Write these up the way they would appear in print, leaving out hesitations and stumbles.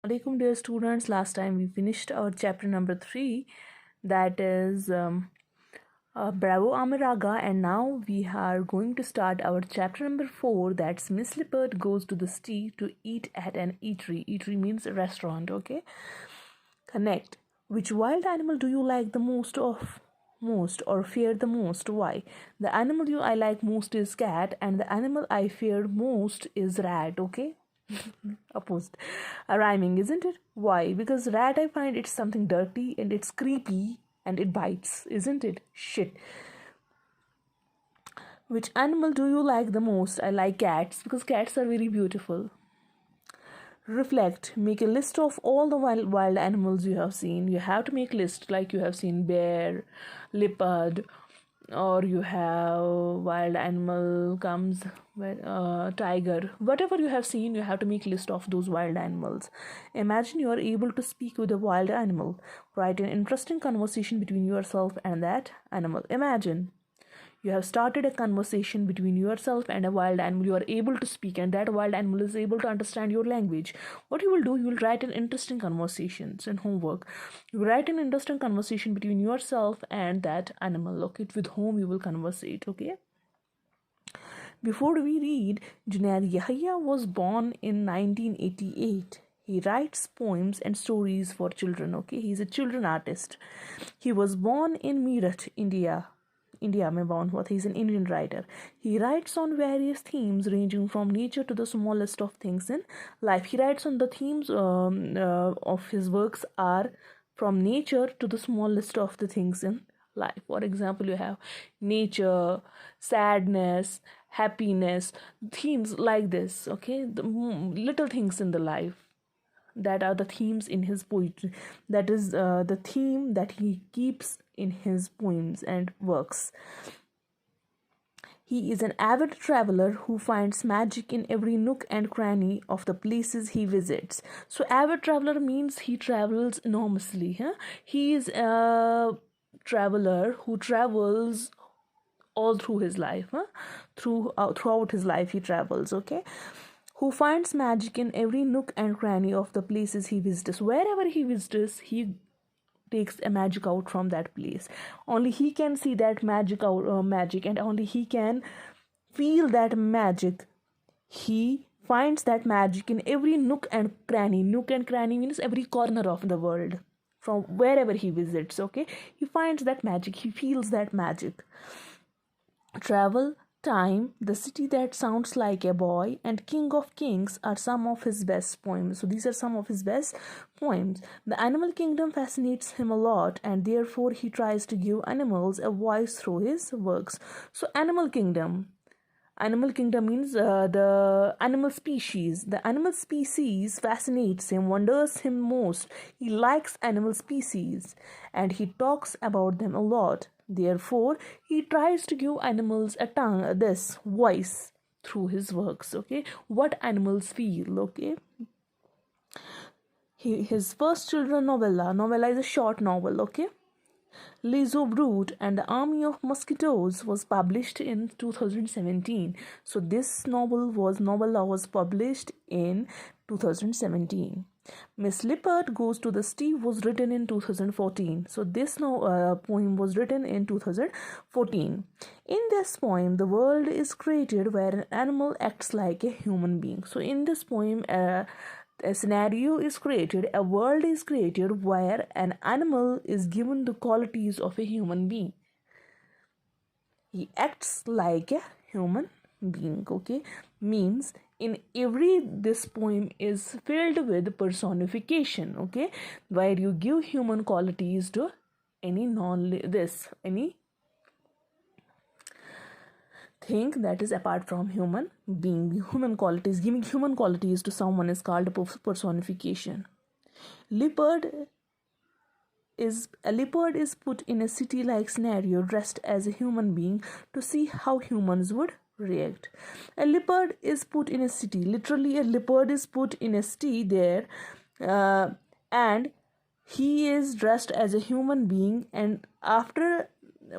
Alaikum dear students, last time we finished our chapter number 3, that is Bravo Amaraga, and now we are going to start our chapter number 4, that's Miss Lippert goes to the city to eat at an eatery. Eatery means a restaurant, okay? Connect. Which wild animal do you like the most or fear the most? Why? The animal I like most is cat, and the animal I fear most is rat, okay? Opposed. Rhyming, isn't it? Why? Because rat, I find it's something dirty and it's creepy and it bites, isn't it? Shit. Which animal do you like the most? I like cats because cats are very beautiful. Reflect. Make a list of all the wild animals you have seen. You have to make list like you have seen bear, leopard, or you have wild animal comes tiger. Whatever you have seen, you have to make list of those wild animals. Imagine you are able to speak with a wild animal. Write an interesting conversation between yourself and that animal. Imagine you have started a conversation between yourself and a wild animal. You are able to speak, and that wild animal is able to understand your language. What you will do, you will write an interesting conversations and homework. You will write an interesting conversation between yourself and that animal, okay, with whom you will conversate, okay? Before we read, Junaid Yahya was born in 1988. He writes poems and stories for children, okay? He's a children artist. He was born in Meerut, India में born हुआ था. He's an Indian writer. He writes on various themes ranging from nature to the smallest of things in life. He writes on the themes of his works are from nature to the smallest of the things in life. For example, you have nature, sadness, happiness, themes like this, okay? The little things in the life, that are the themes in his poetry. That is the theme that he keeps in his poems and works. He is an avid traveler who finds magic in every nook and cranny of the places he visits. So avid traveler means he travels enormously. He is a traveler who travels all through his life. Throughout his life he travels, okay? Who finds magic in every nook and cranny of the places he visits. Wherever he visits, he takes a magic out from that place. Only he can see that magic, and only he can feel that magic. He finds that magic in every nook and cranny. Nook and cranny means every corner of the world. From wherever he visits, okay? He finds that magic. He feels that magic. Travel, Time, The City That Sounds Like a Boy, and King of Kings are some of his best poems. So these are some of his best poems. The animal kingdom fascinates him a lot, and therefore he tries to give animals a voice through his works. So animal kingdom. Animal kingdom means the animal species. The animal species fascinates him, wonders him most. He likes animal species and he talks about them a lot. Therefore, he tries to give animals a tongue, this voice through his works, okay? What animals feel, okay? His first children novella is a short novel, okay? Lizzo Brute and the Army of Mosquitoes was published in 2017. So this novella was published in 2017. Miss Lippert Goes to the City was written in 2014. So this poem was written in 2014. In this poem, the world is created where an animal acts like a human being. So in this poem, a scenario is created, a world is created where an animal is given the qualities of a human being. He acts like a human being, okay? Means in this poem is filled with personification, okay? Where you give human qualities to any thing that is apart from human being. Human qualities, giving human qualities to someone is called personification. A leopard is put in a city-like scenario dressed as a human being to see how humans would react. A leopard is put in a city. Literally, a leopard is put in a city there, and he is dressed as a human being, and after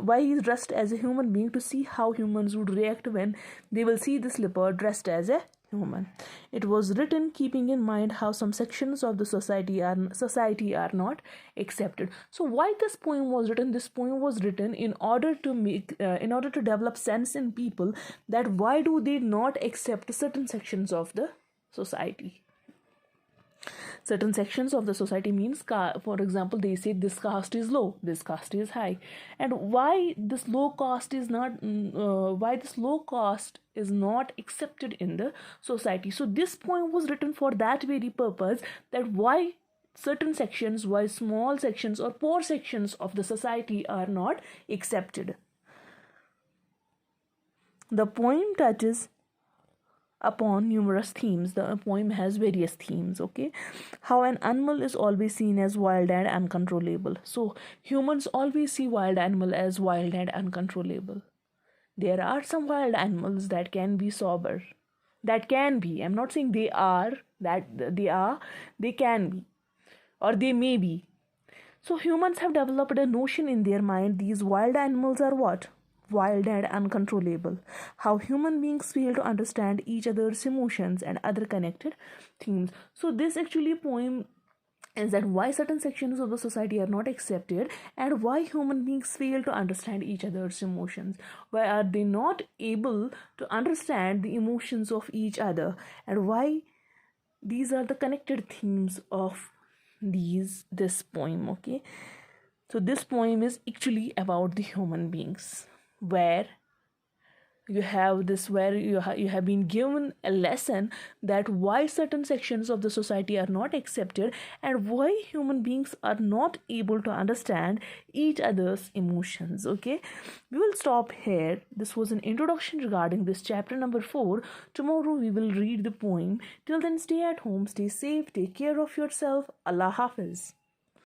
why he is dressed as a human being, to see how humans would react when they will see this leopard dressed as a human. It was written keeping in mind how some sections of the society are not accepted. So why this poem was written? This poem was written in order to develop sense in people that why do they not accept certain sections of the society. Certain sections of the society means, for example, they say this caste is low, this caste is high, and why this low caste is not accepted in the society. So this poem was written for that very purpose, that why certain sections, why small sections or poor sections of the society are not accepted. The poem touches upon numerous themes. The poem has various themes. Okay, how an animal is always seen as wild and uncontrollable. So humans always see wild animal as wild and uncontrollable. There are some wild animals that can be sober. That can be. I'm not saying they are. That they are. They can be, or they may be. So humans have developed a notion in their mind. These wild animals are what? Wild and uncontrollable. How human beings fail to understand each other's emotions and other connected themes. So this actually poem is that why certain sections of the society are not accepted, and why human beings fail to understand each other's emotions. Why are they not able to understand the emotions of each other, and why these are the connected themes of this poem. Okay, so this poem is actually about the human beings, where you have this, where you have been given a lesson that why certain sections of the society are not accepted, and why human beings are not able to understand each other's emotions. Okay, we will stop here. This was an introduction regarding this chapter number 4. Tomorrow we will read the poem. Till then, stay at home, stay safe, take care of yourself. Allah Hafiz.